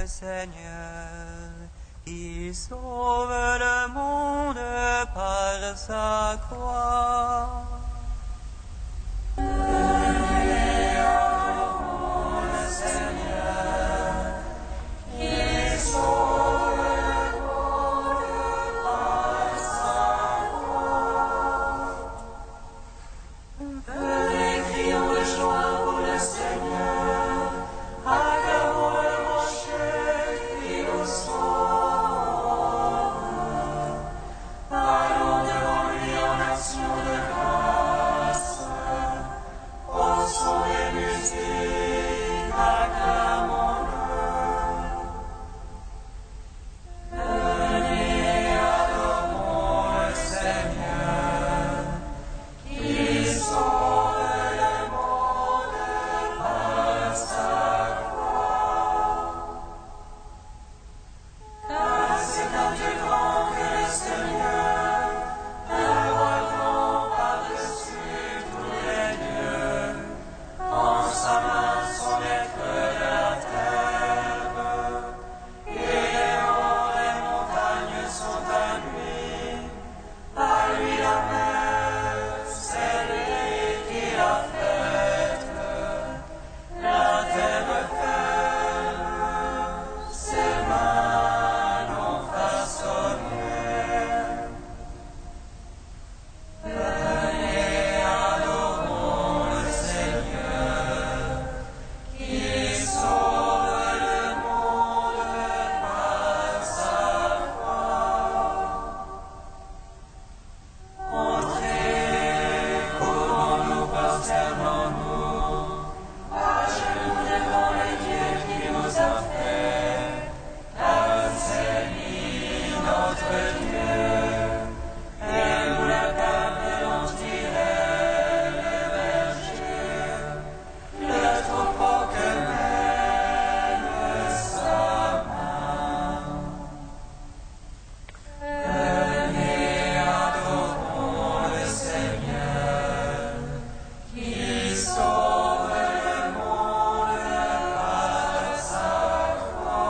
le Seigneur, qui sauve le monde par sa croix. Venez, adorons le Seigneur, qui sauve le monde par sa croix. Venez, crions de joie pour le Seigneur, acclamons le rocher qui nous sauve. Allons devant lui en action de grâce, au son des musiques, acclamons-le. Venez, adorons le Seigneur, qui sauve le monde par sa croix. Car c'est un Dieu grand que le Seigneur, un roi grand par-dessus tous les dieux. En sa main sont les feux de la terre, et les monts des montagnes sont à lui. À lui la mer, c'est lui qui l'a faite. La terre ferme, ses mains l'ont façonnée. Venez, adorons le Seigneur, qui sauve le monde par sa croix. Entrez, couvrons-nous, prosternons-nous, à genoux devant le Dieu qui nous a fait, car c'est lui notre Dieu, et nous le peuple dont il est le berger, le troupeau que mène sa main. Venez, adorons le Seigneur, qui sauve le monde par sa croix.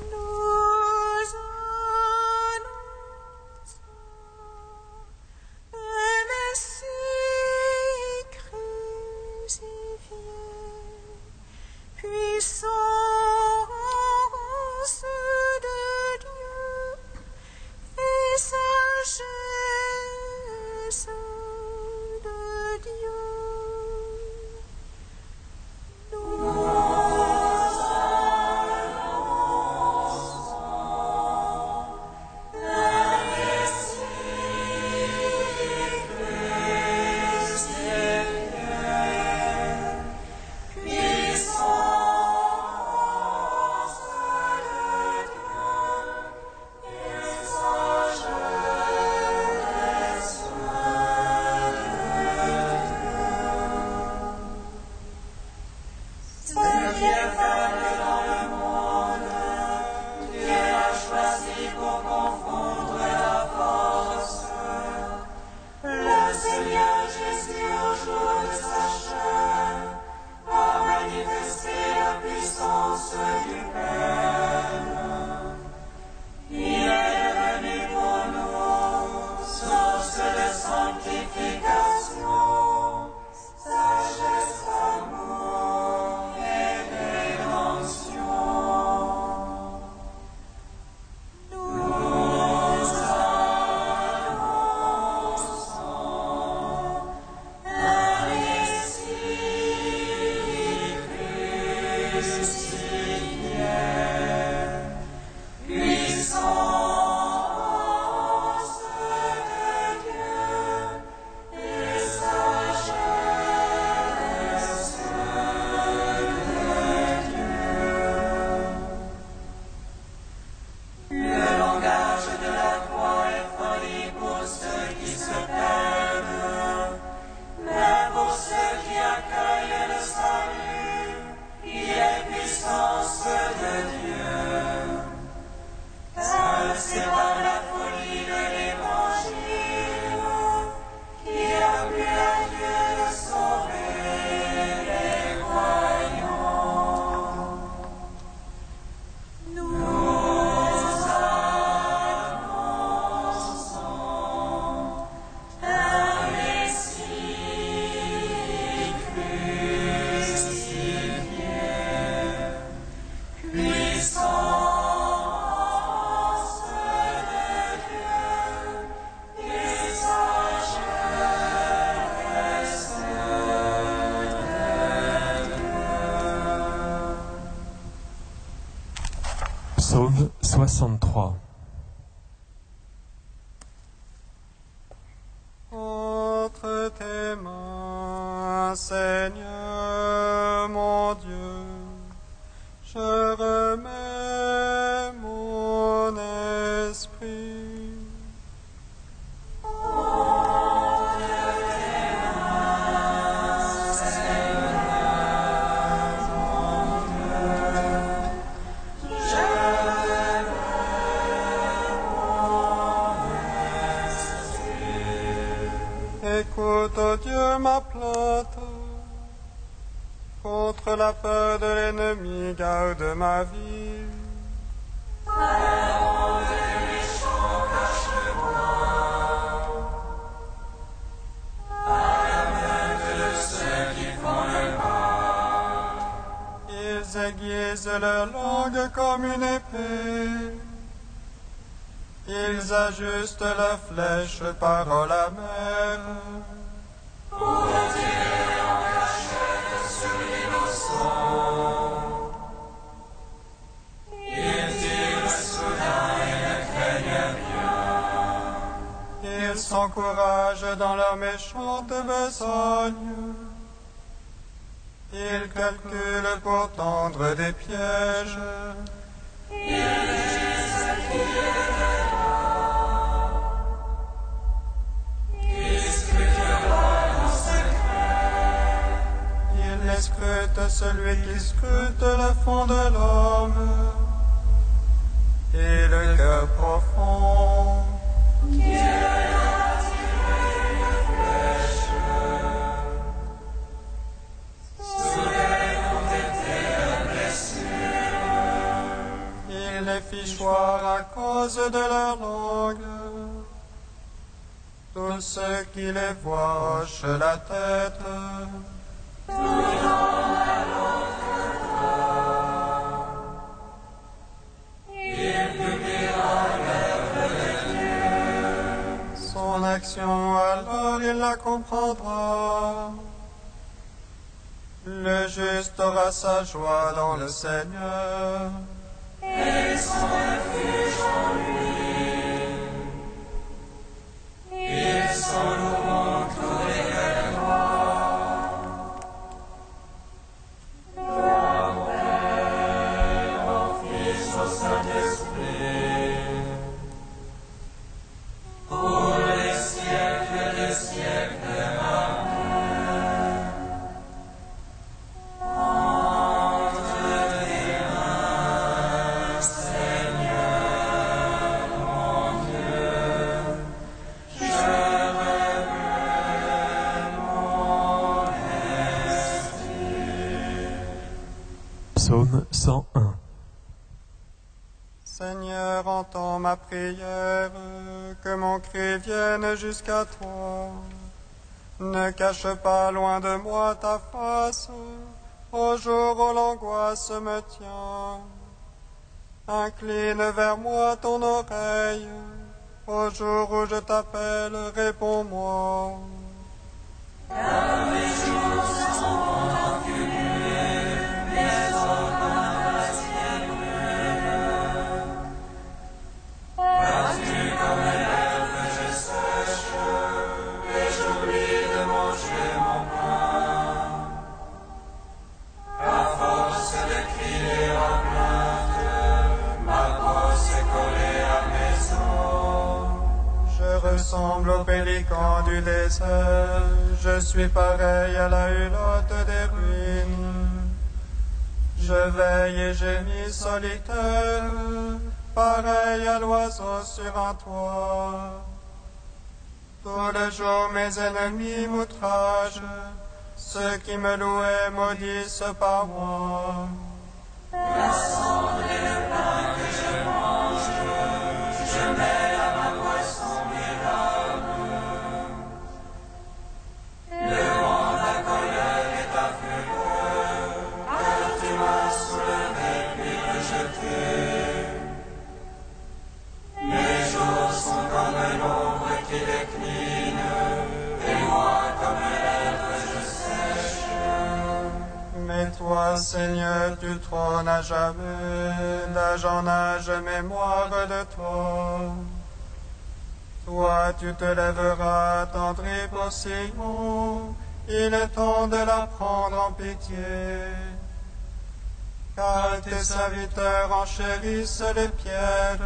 Nous annonçons le Messie crucifié, puissance de Dieu et sagesse de Dieu. Nous annonçons le Messie crucifié, puissance de Dieu et sagesse de Dieu. Celui qui est faible dans le monde, Dieu l'a choisi pour confondre la force. Le Seigneur Jésus, au jour de sa chair, a manifesté la puissance du Père. Il est devenu pour nous source de sanctification, sagesse, amour et rédemption. Nous annonçons un Messie crucifié, puissance de Dieu et sagesse de Dieu. Le langage de la croix est folie pour ceux qui se perdent, mais pour ceux qui accueillent le salut, il est puissance de Dieu. Car c'est par la folie de l'Évangile qui a plu à Dieu 63. Entre tes mains, Seigneur mon Dieu, je remets mon esprit. Écoute, ô Dieu, ma plainte. Contre la peur de l'ennemi, garde ma vie. Ils aiguisent leur langue comme une épée. Ils ajustent leurs flèches, parole amère. Ils s'encouragent dans leur méchante besogne. Ils calculent pour tendre des pièges. Ils scrutent celui qui scrute le fond de l'homme et le cœur profond. Il les fit choir à cause de leur langue. Tous ceux qui les voient hochent la tête. Son action, alors il la comprendra. Le juste aura sa joie dans le Seigneur. Et son refuge en lui. Ils sont louanges tous les gloires. Gloire au Père, au Fils, au Saint-Esprit. Pour les siècles des siècles. Amen. Entre tes mains, Seigneur mon Dieu, je remets mon esprit. Psaume 101. Seigneur, entends ma prière, que mon cri vienne jusqu'à toi. Ne cache pas loin de moi ta face, au jour où l'angoisse me tient. Incline vers moi ton oreille, au jour où je t'appelle, réponds-moi. Car mes jours sont contenus, mes ordonnances brûlent. Vas-tu comme l'herbe je sèche, et j'oublie de manger mon pain. À force de crier en plainte, ma peau s'est collée à mes os. Je ressemble au pélican du désert, je suis pareil à la hulotte des ruines. Je veille et gémis solitaire, pareil à l'oiseau sur un toit. Tout le jour mes ennemis m'outragent, ceux qui me louaient maudissent par moi. La cendre et le pain que je mange, je mêle à ma boisson mes larmes. Le vent de la colère est à fureur, car tu m'as soulevé puis rejeté. Mes jours sont comme l'ombre qui décline, et moi comme l'herbe je sèche. Mais toi, Seigneur, tu trônes à jamais, d'âge en âge, mémoire de toi. Toi, tu te lèveras, attendri pour Sion, il est temps de la prendre en pitié. Car tes serviteurs enchérissent les pierres,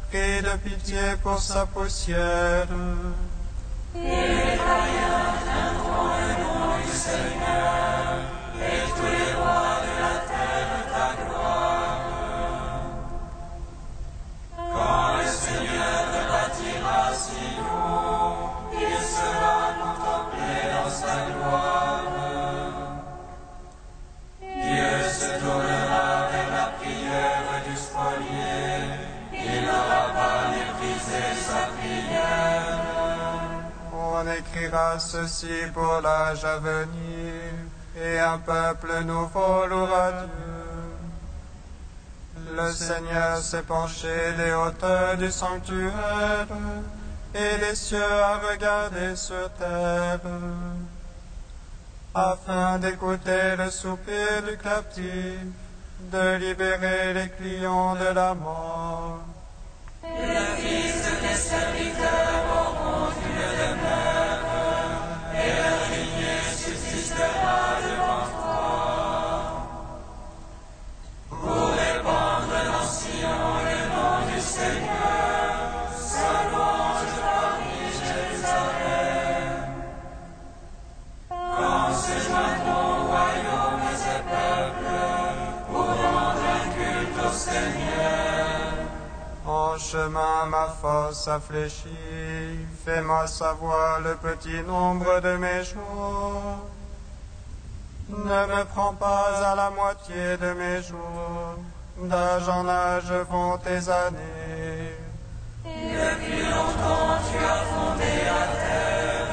prie de pitié pour sa poussière. Et les païens craindront le nom du Seigneur, et tous les rois de la terre ta gloire. Quand le Seigneur rebâtira Sion, il sera contemplé dans sa gloire. Dieu se tournera vers la prière du spolié, il n'aura pas méprisé sa prière. On écrira ceci pour l'âge à venir, et un peuple nouveau louera Dieu. Le Seigneur s'est penché des hauteurs du sanctuaire, et les cieux a regardé sur terre, afin d'écouter le soupir du captif, de libérer les clients de la mort. Les fils de tes serviteurs auront une demeure, et leur lignée subsistera devant toi. Pour répandre dans Sion le nom du Seigneur, sa louange parmi Jérusalem. Quand se joindront royaumes et peuples pour rendre un culte au Seigneur. En chemin, ma force a fléchi, fais-moi savoir le petit nombre de mes jours. Ne me prends pas à la moitié de mes jours, d'âge en âge vont tes années. Depuis longtemps tu as fondé la terre,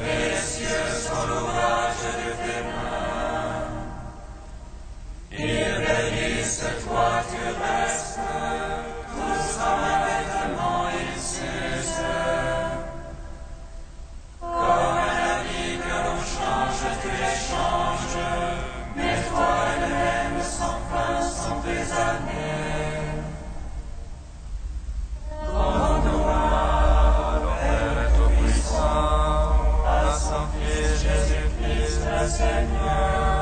et les cieux sont l'ouvrage de tes mains. Ils bénissent, toi tu restes, tous comme un vêtement ils s'usent. Comme un habit que l'on change, tu les changes, mais toi le même sans fin sont tes années. Grand gloire, Père Tout-Puissant, à son Fils Jésus-Christ le Seigneur.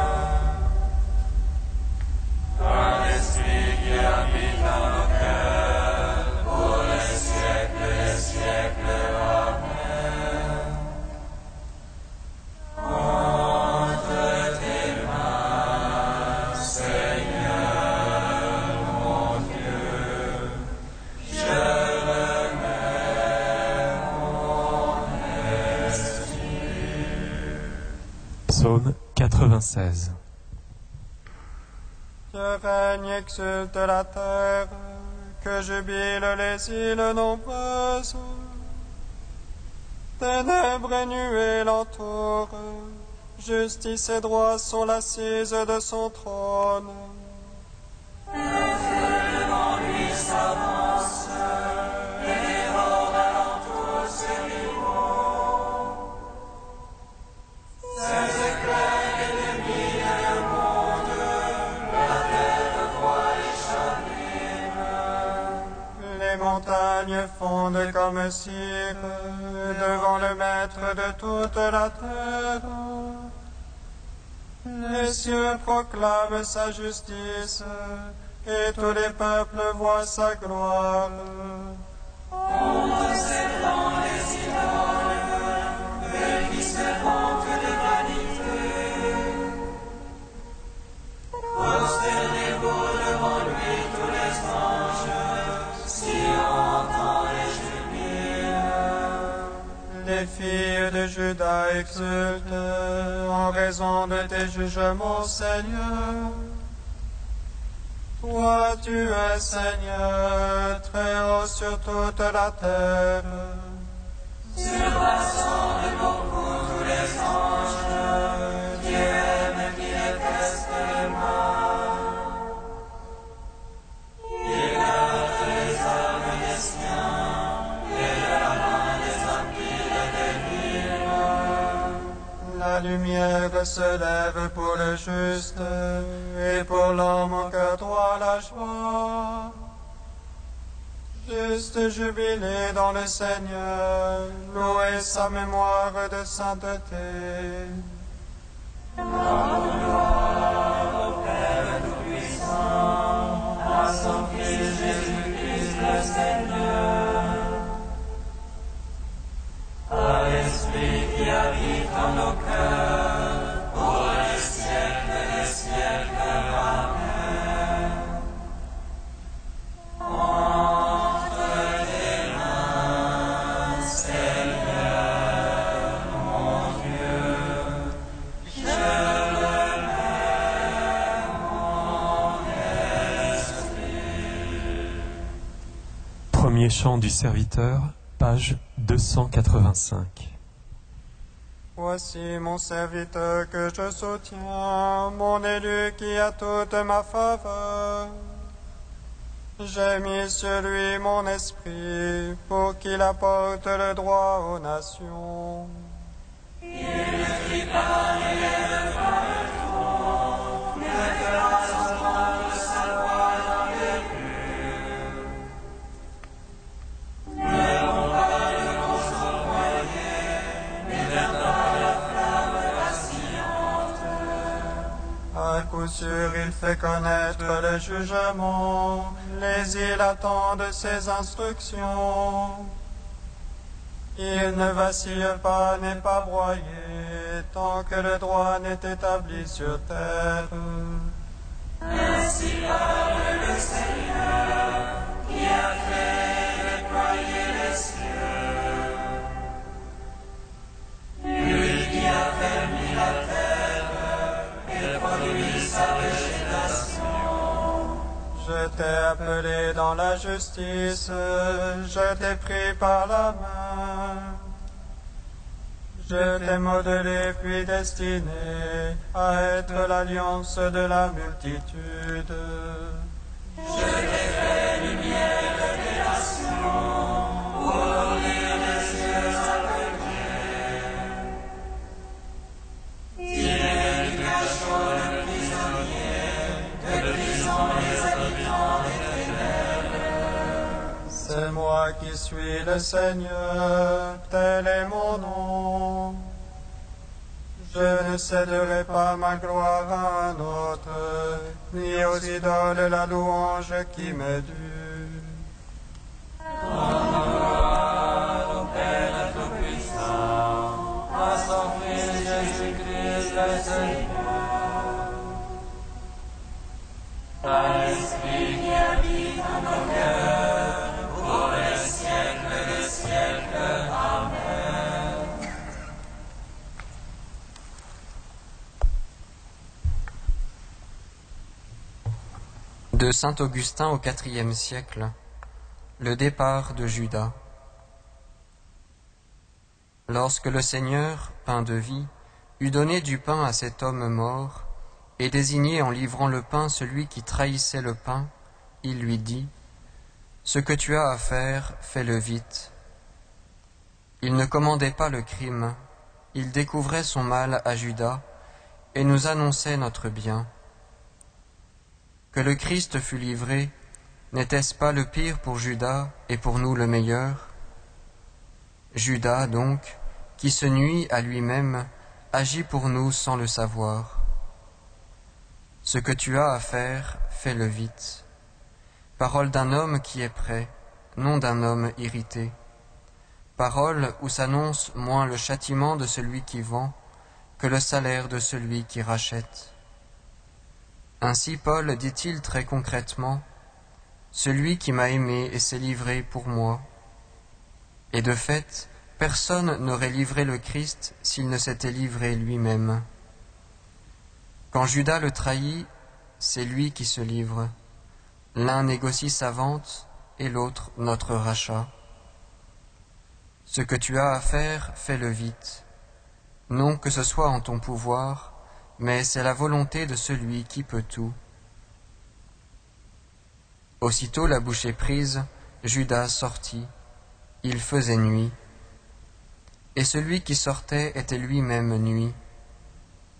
Par l'Esprit qui habite dans nos cœurs, pour les siècles des siècles. Amen. Entre tes mains, Seigneur mon Dieu, je remets mon esprit. Psaume 96. Que règne exulte la terre, que jubilent les îles nombreuses. Ténèbres et nuées l'entourent, justice et droit sont l'assise de son trône. Devant lui s'avance, et les morts alentour ses rivaux. Ses éclairs illuminent le monde, la terre voit et chavive. Les montagnes fondent comme cire devant le Maître de toute la terre. Les cieux proclament sa justice, et tous les peuples voient sa gloire. On s'étend les idoles, eux qui se vantent de vanité. Prosternez-vous devant lui tous les anges, si on entend les jubiles. Les filles de Juda exultent en raison de tes jugements, Seigneur. Toi, tu es Seigneur, très haut sur toute la terre. Surpassant de beaucoup tous les anges, Dieu aime qui déteste le mal. Il garde les âmes des siens, et de la main des impies les délivre. La lumière ciel se lève pour le juste, et pour l'homme au cœur droit la joie. Juste jubilé dans le Seigneur, louez sa mémoire de sainteté. À son Fils Jésus-Christ le Seigneur, à l'Esprit qui habite en nos cœurs, pour les siècles des siècles. Amen. Entre tes mains, Seigneur, mon Dieu, je le mets, mon esprit. Premier chant du serviteur, page 285. Voici mon serviteur que je soutiens, mon élu qui a toute ma faveur. J'ai mis sur lui mon esprit pour qu'il apporte le droit aux nations. Il ne crie pas ni lève pas le ton, ne fait pas entendre sa voix dans les rues. Ne rompt pas le roseau broyé, n'éteint pas la flamme vacillante. À coup sûr, il fait connaître le jugement, les îles attendent ses instructions. Il ne vacille pas, n'est pas broyé, tant que le droit n'est établi sur terre. Ainsi parle le Seigneur, qui a fait déployer les cieux. Lui qui a fermé la terre et produit sa végétation. Je t'ai appelé dans la justice, je t'ai pris par la main. Je t'ai modelé puis destiné à être l'alliance de la multitude. Je t'ai fait lumière des nations, pour ouvrir les yeux aveuglés. Tirer du cachot le prisonnier, de prison les habitants des ténèbres. C'est moi qui suis le Seigneur, tel est mon nom. Je ne céderai pas ma gloire à un autre, ni aux idoles la louange qui m'est due. Gloire au Père Tout-Puissant, à son Fils Jésus-Christ le Seigneur, à l'Esprit qui habite en nos cœurs, pour les siècles des siècles. Amen. De saint Augustin au IVe siècle, le départ de Judas. Lorsque le Seigneur, pain de vie, eut donné du pain à cet homme mort, et désigné en livrant le pain celui qui trahissait le pain, il lui dit : « Ce que tu as à faire, fais-le vite. » Il ne commandait pas le crime, il découvrait son mal à Judas, et nous annonçait notre bien. Que le Christ fût livré, n'était-ce pas le pire pour Judas et pour nous le meilleur? Judas, donc, qui se nuit à lui-même, agit pour nous sans le savoir. Ce que tu as à faire, fais-le vite. Parole d'un homme qui est prêt, non d'un homme irrité. Parole où s'annonce moins le châtiment de celui qui vend que le salaire de celui qui rachète. Ainsi Paul dit-il très concrètement : celui qui m'a aimé et s'est livré pour moi. Et de fait, personne n'aurait livré le Christ s'il ne s'était livré lui-même. Quand Judas le trahit, c'est lui qui se livre. L'un négocie sa vente et l'autre notre rachat. Ce que tu as à faire, fais-le vite. Non que ce soit en ton pouvoir, mais c'est la volonté de celui qui peut tout. Aussitôt la bouchée prise, Judas sortit. Il faisait nuit. Et celui qui sortait était lui-même nuit.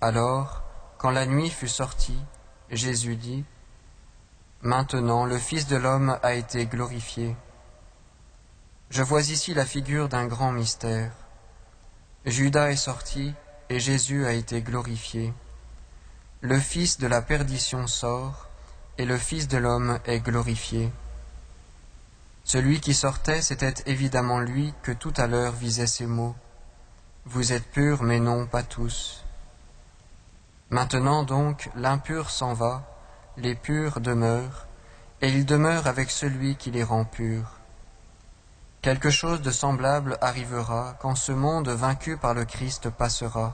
Alors, quand la nuit fut sortie, Jésus dit, « Maintenant le Fils de l'homme a été glorifié. Je vois ici la figure d'un grand mystère. Judas est sorti et Jésus a été glorifié. Le fils de la perdition sort et le Fils de l'homme est glorifié. » Celui qui sortait, c'était évidemment lui que tout à l'heure visaient ces mots. « Vous êtes purs, mais non, pas tous. » Maintenant donc, l'impur s'en va, les purs demeurent, et ils demeurent avec celui qui les rend purs. Quelque chose de semblable arrivera quand ce monde vaincu par le Christ passera,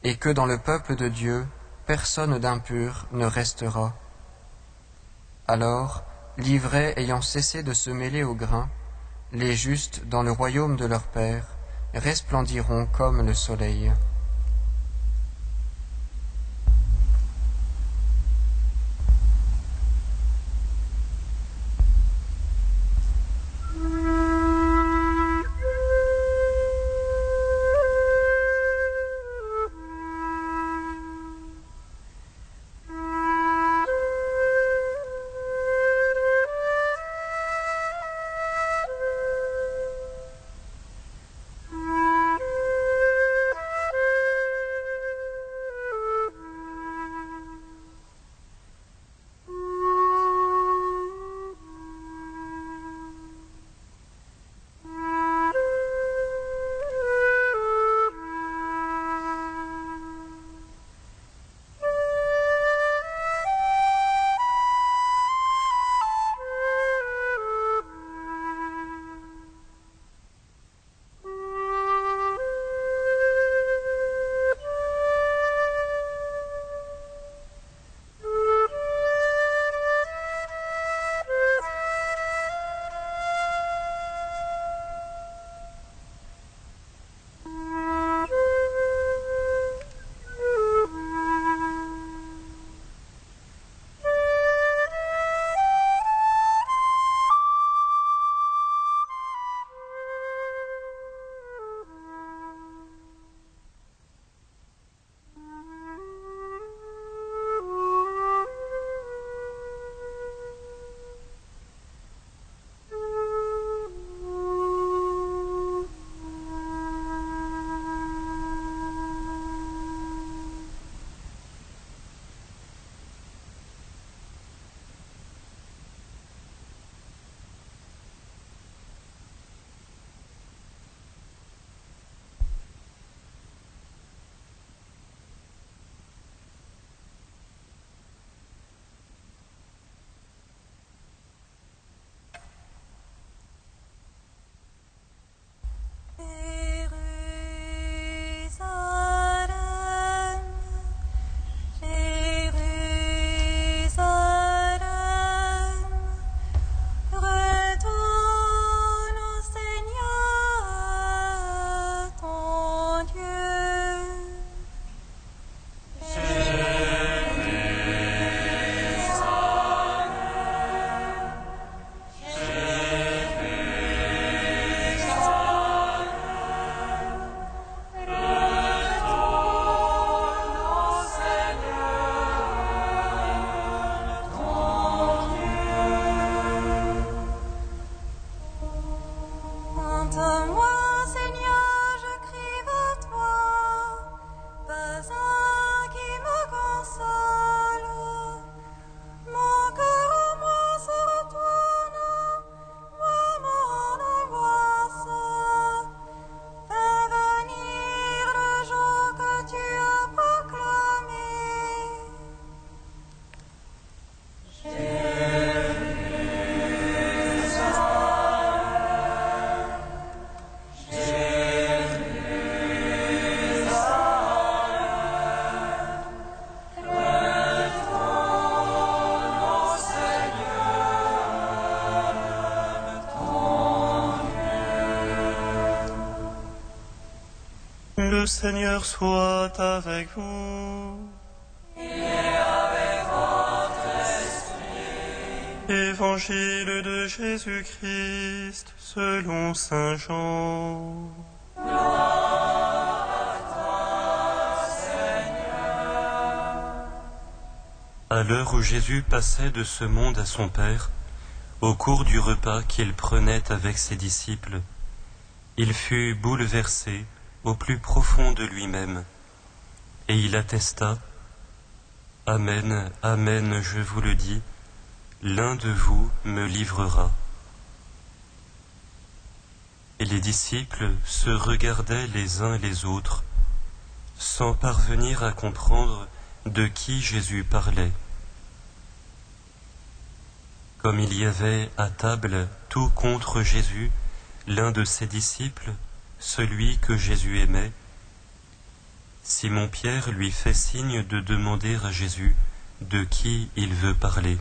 et que dans le peuple de Dieu, personne d'impur ne restera. Alors, l'ivraie ayant cessé de se mêler au grain, les justes, dans le royaume de leur Père, resplendiront comme le soleil. Le Seigneur soit avec vous. Et avec votre esprit. Évangile de Jésus-Christ selon saint Jean. Gloire à toi, Seigneur. À l'heure où Jésus passait de ce monde à son Père, au cours du repas qu'il prenait avec ses disciples, il fut bouleversé au plus profond de lui-même, et il attesta « Amen, Amen, je vous le dis, l'un de vous me livrera. » Et les disciples se regardaient les uns les autres, sans parvenir à comprendre de qui Jésus parlait. Comme il y avait à table tout contre Jésus, l'un de ses disciples, celui que Jésus aimait, Simon-Pierre lui fait signe de demander à Jésus de qui il veut parler.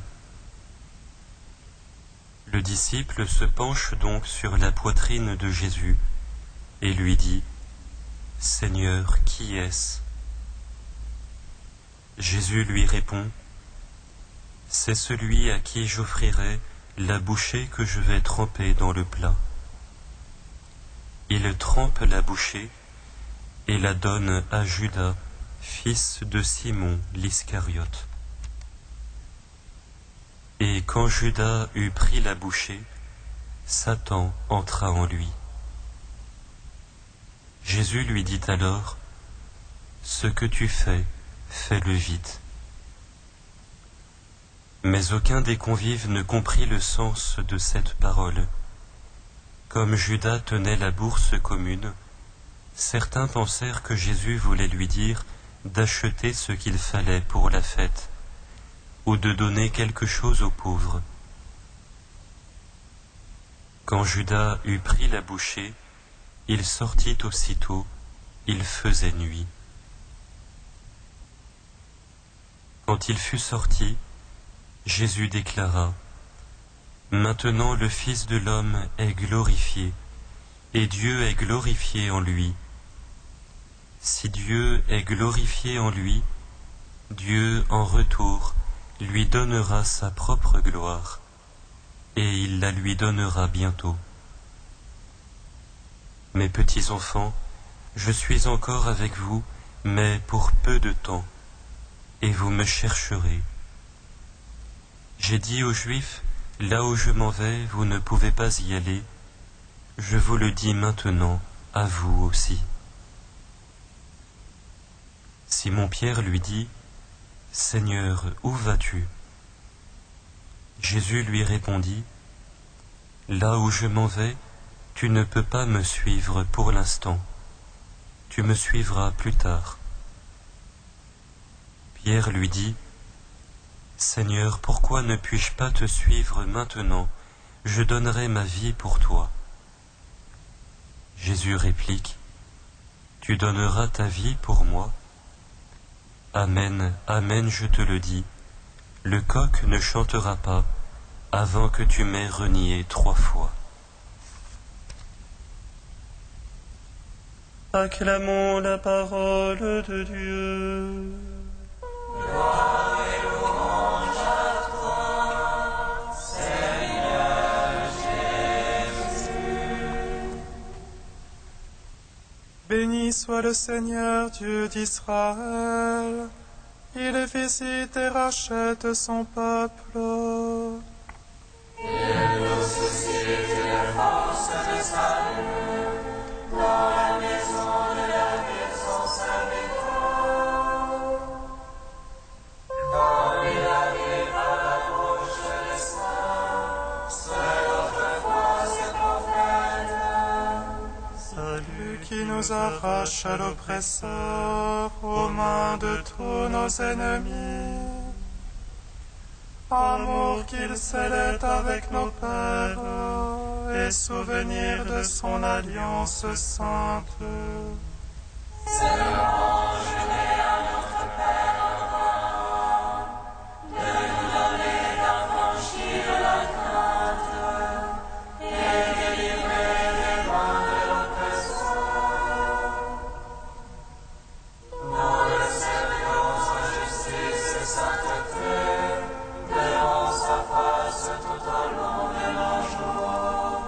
Le disciple se penche donc sur la poitrine de Jésus et lui dit « Seigneur, qui est-ce » Jésus lui répond « C'est celui à qui j'offrirai la bouchée que je vais tremper dans le plat. » Il trempe la bouchée et la donne à Judas, fils de Simon l'Iscariote. Et quand Judas eut pris la bouchée, Satan entra en lui. Jésus lui dit alors, « Ce que tu fais, fais-le vite. » Mais aucun des convives ne comprit le sens de cette parole. Comme Judas tenait la bourse commune, certains pensèrent que Jésus voulait lui dire d'acheter ce qu'il fallait pour la fête, ou de donner quelque chose aux pauvres. Quand Judas eut pris la bouchée, il sortit aussitôt, il faisait nuit. Quand il fut sorti, Jésus déclara, « Maintenant le Fils de l'homme est glorifié, et Dieu est glorifié en lui. Si Dieu est glorifié en lui, Dieu en retour lui donnera sa propre gloire, et il la lui donnera bientôt. Mes petits enfants, je suis encore avec vous, mais pour peu de temps, et vous me chercherez. J'ai dit aux Juifs, là où je m'en vais, vous ne pouvez pas y aller. Je vous le dis maintenant, à vous aussi. » Simon-Pierre lui dit, « Seigneur, où vas-tu » Jésus lui répondit, « Là où je m'en vais, tu ne peux pas me suivre pour l'instant. Tu me suivras plus tard. » Pierre lui dit, « Seigneur, pourquoi ne puis-je pas te suivre maintenant? Je donnerai ma vie pour toi. » Jésus réplique, « Tu donneras ta vie pour moi? Amen, amen, je te le dis, le coq ne chantera pas avant que tu m'aies renié 3 fois. » Acclamons la parole de Dieu. Gloire et louange à toi, Seigneur Jésus. Béni soit le Seigneur Dieu d'Israël. Il visite et rachète son peuple. Il nous suscite une force de salut dans la maison de la maison serviteur. Comme il arrive à la bouche des saints, seul autrefois ses prophètes. Salut qui nous arrache à l'oppresseur, aux mains de tous nos ennemis. Amour qu'il scellait avec nos pères, et souvenir de son alliance sainte. C'est le ange né à notre Père Abraham, de nous donner d'affranchir la crainte et délivrer des mains de l'oppresseur. Nous le servions en justice et sainteté, devant sa face tout au long de nos jours.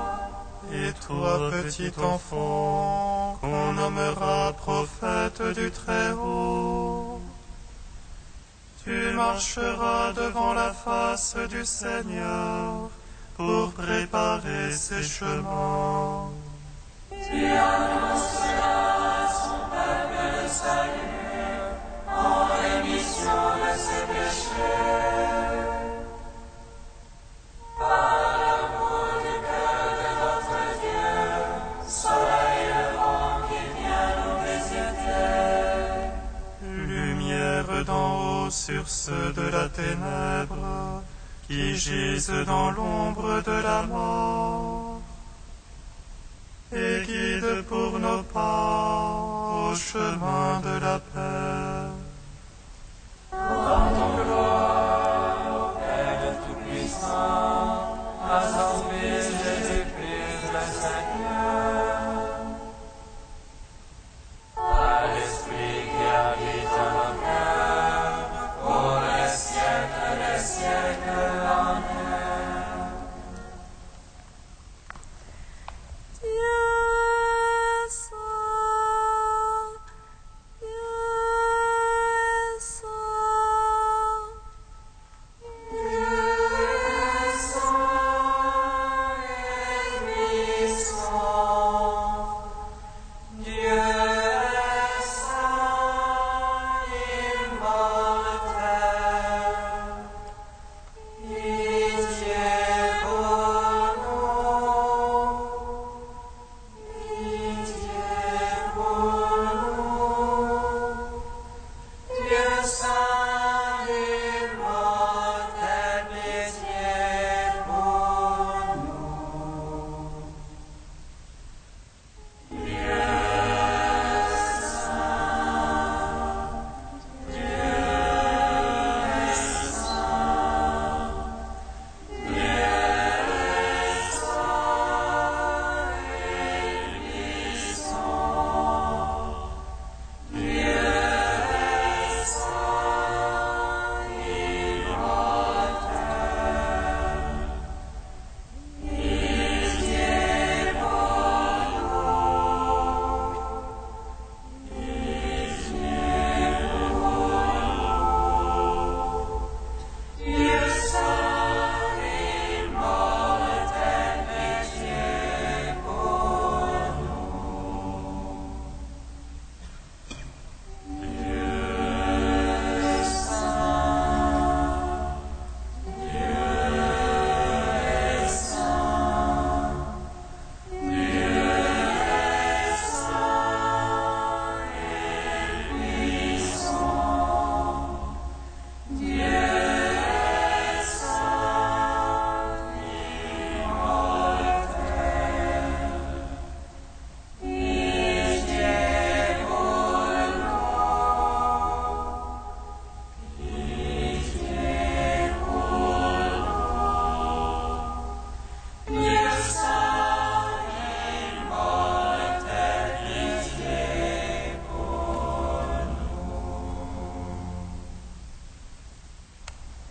Et toi, petit enfant, qu'on nommera prophète du Très-Haut, Tu marcheras devant la face du Seigneur pour préparer ses chemins. Tu annonceras à son peuple le salut en rémission de ses péchés. Par l'amour du cœur de notre Dieu, soleil levant qui vient nous visiter. Lumière d'en haut sur ceux de la ténèbre, qui gisent dans l'ombre de la mort, et guide pour nos pas au chemin de la paix. Rendons gloire au Père de Tout-Puissant, à son Fils Jésus-Christ le Seigneur, à l'Esprit qui habite en nos cœurs, pour les siècles des siècles. Amen. Dieu est saint, Dieu est saint, Dieu est saint et puissant. Dieu est saint, immortel. Pitié pour nous. Pitié pour nous. Dieu saint, immortel, pitié pour nous. Dieu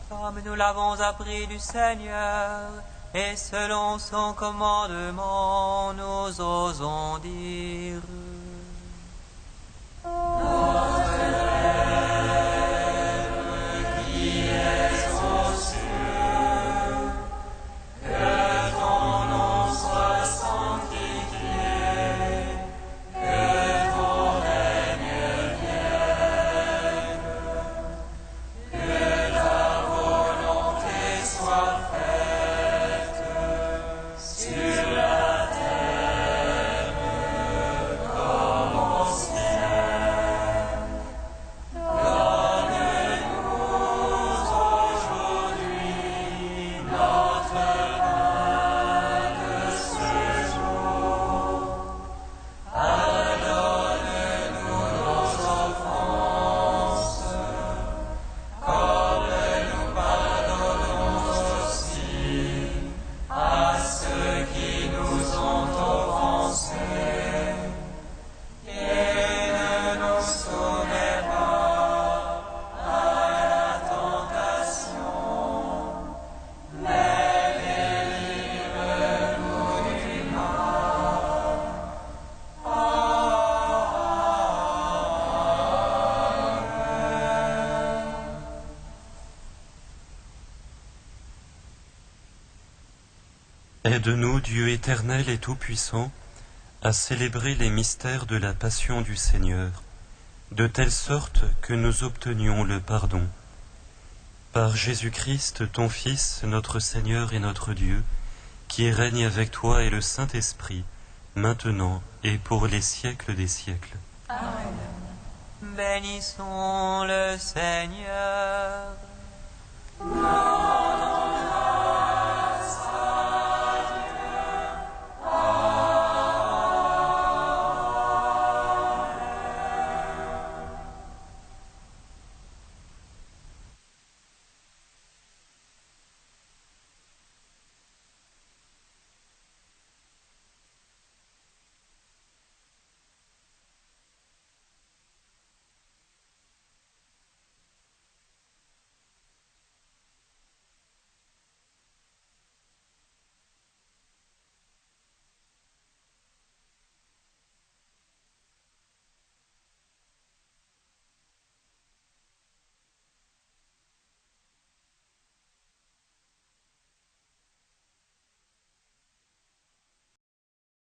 Comme nous l'avons appris du Seigneur, et selon son commandement, nous osons dire. Sur la terre Aide-nous, Dieu éternel et tout-puissant, à célébrer les mystères de la passion du Seigneur, de telle sorte que nous obtenions le pardon. Par Jésus-Christ, ton Fils, notre Seigneur et notre Dieu, qui règne avec toi et le Saint-Esprit, maintenant et pour les siècles des siècles. Amen. Bénissons le Seigneur. Gloire